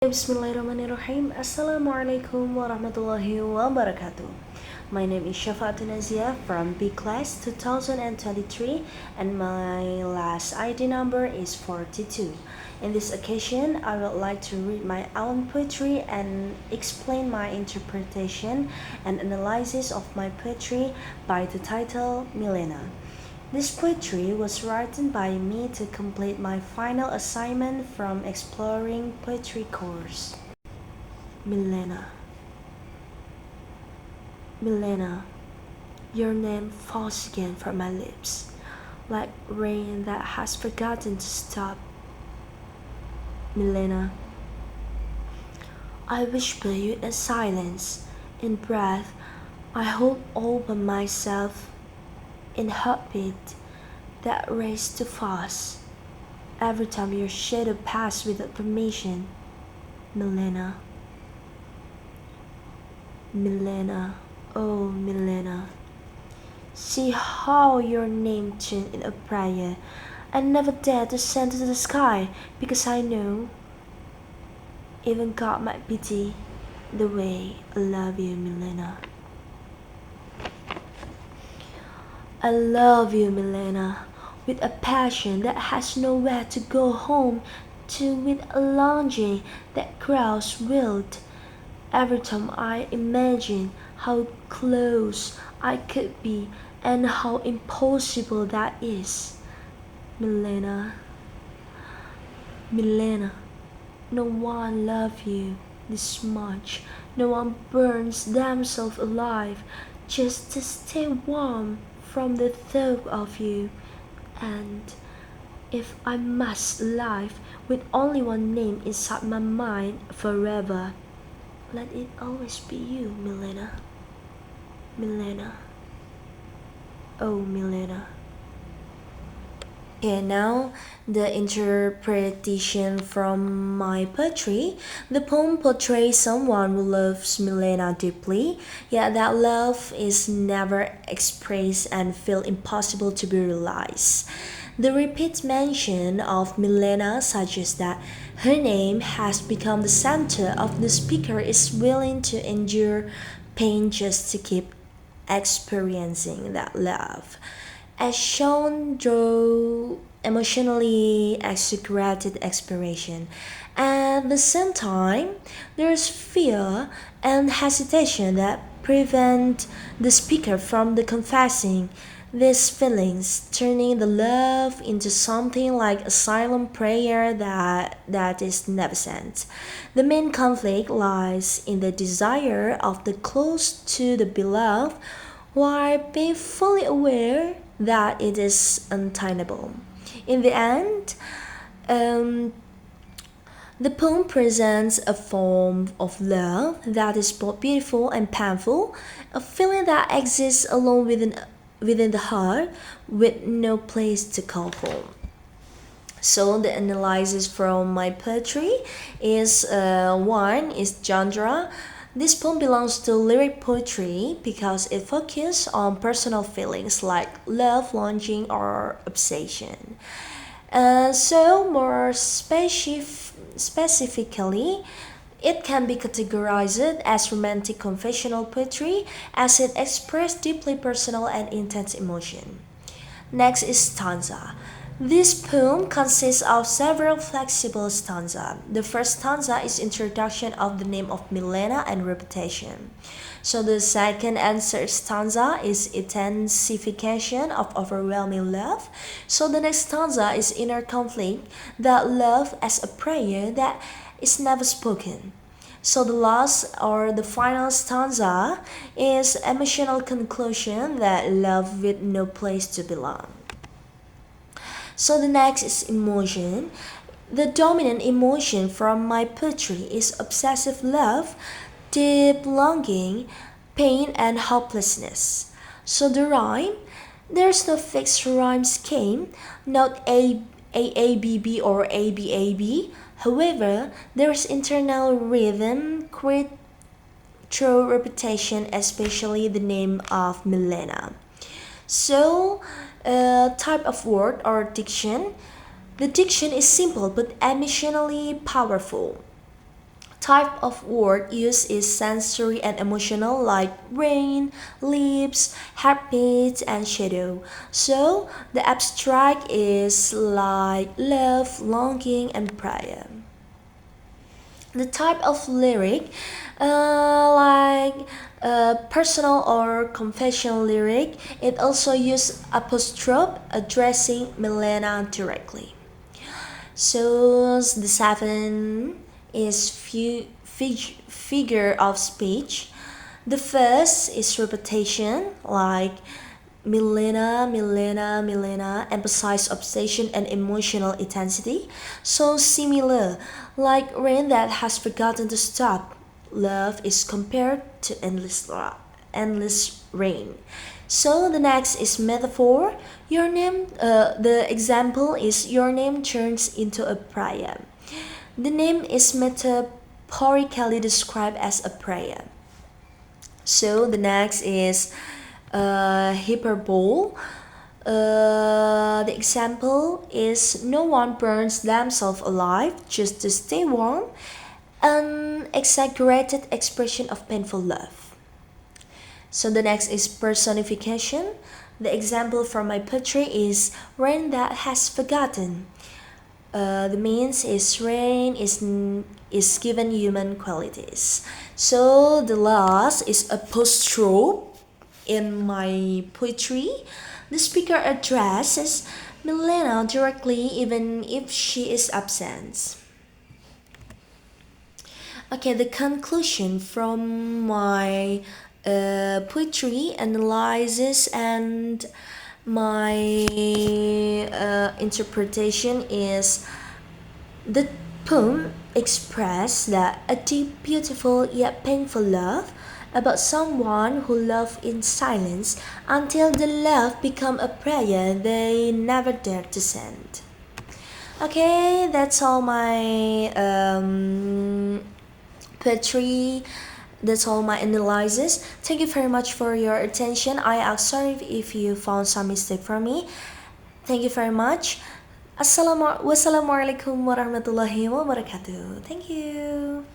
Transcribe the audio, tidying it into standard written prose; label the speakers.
Speaker 1: Bismillahirrahmanirrahim. Assalamualaikum warahmatullahi wabarakatuh. My name is Syafaatun Naziyah from B class 2023 and my last ID number is 42. In this occasion, I would like to read my own poetry and explain my interpretation and analysis of my poetry by the title MILENNA. This poetry was written by me to complete my final assignment from exploring poetry course. MILENNA. MILENNA, your name falls again from my lips, like rain that has forgotten to stop. MILENNA, I whisper you in silence, in breath, I hold all by myself, in heartbeat that race too fast. Every time your shadow passes without permission. MILENNA. MILENNA, oh MILENNA. See how your name turned in a prayer. I never dare to send to the sky because I know even God might pity the way I love you, MILENNA. I love you, MILENNA, with a passion that has nowhere to go home to, with a longing that grows wild. Every time I imagine how close I could be and how impossible that is. MILENNA, MILENNA, no one loves you this much. No one burns themselves alive just to stay warm from the thought of you. And if I must live with only one name inside my mind forever, let it always be you, MILENNA. MILENNA, oh MILENNA. Okay, now the interpretation from my poetry. The poem portrays someone who loves MILENNA deeply, yet that love is never expressed and feels impossible to be realized. The repeat mention of MILENNA suggests that her name has become the center of the speaker is willing to endure pain just to keep experiencing that love, as shown through emotionally exaggerated expression. At the same time, there's fear and hesitation that prevent the speaker from the confessing these feelings, turning the love into something like a silent prayer that is never sent. The main conflict lies in the desire of the close to the beloved while being fully aware that it is untenable. In the end, um, the poem presents a form of love that is both beautiful and painful, a feeling that exists alone within the heart with no place to call home. So the analysis from my poetry is one is genre. This poem belongs to lyric poetry because it focuses on personal feelings like love, longing, or obsession. So more specifically, it can be categorized as romantic confessional poetry as it expresses deeply personal and intense emotion. Next is stanza. This poem consists of several flexible stanzas. The first stanza is introduction of the name of MILENNA and reputation. So the second and third stanza is intensification of overwhelming love. So the next stanza is inner conflict, that love as a prayer that is never spoken. So the last or the final stanza is emotional conclusion, that love with no place to belong. So the next is emotion. The dominant emotion from my poetry is obsessive love, deep longing, pain, and helplessness. So the rhyme, there's no fixed rhyme scheme, not AABB or ABAB. However, there's internal rhythm created through repetition, especially the name of MILENNA. So, type of word or diction. The diction is simple but emotionally powerful. type of word used is sensory and emotional, like rain, leaves, heartbeat, and shadow. So the abstract is like love, longing, and prayer. The type of lyric, like personal or confessional lyric, it also use apostrophe addressing Milena directly. So the seven is figure of speech. The first is repetition, like Milena, Milena, Milena, emphasize obsession and emotional intensity. So similar, like rain that has forgotten to stop. Love is compared to endless rain. So the next is metaphor. Your name, the example is your name turns into a prayer. The name is metaphorically described as a prayer. So the next is hyperbole. The example is no one burns themselves alive just to stay warm, an exaggerated expression of painful love. So the next is personification. The example from my poetry is rain that has forgotten. The means is rain is given human qualities. So the last is apostrophe in my poetry. The speaker addresses Milena directly even if she is absent. Okay, the conclusion from my poetry analysis and my interpretation is the poem expressed that a deep, beautiful yet painful love about someone who loved in silence until the love become a prayer they never dared to send. Okay, that's all my poetry. That's all my analysis. Thank you very much for your attention. I am sorry if you found some mistake from me. Thank you very much. Wassalamualaikum warahmatullahi wabarakatuh. Thank you.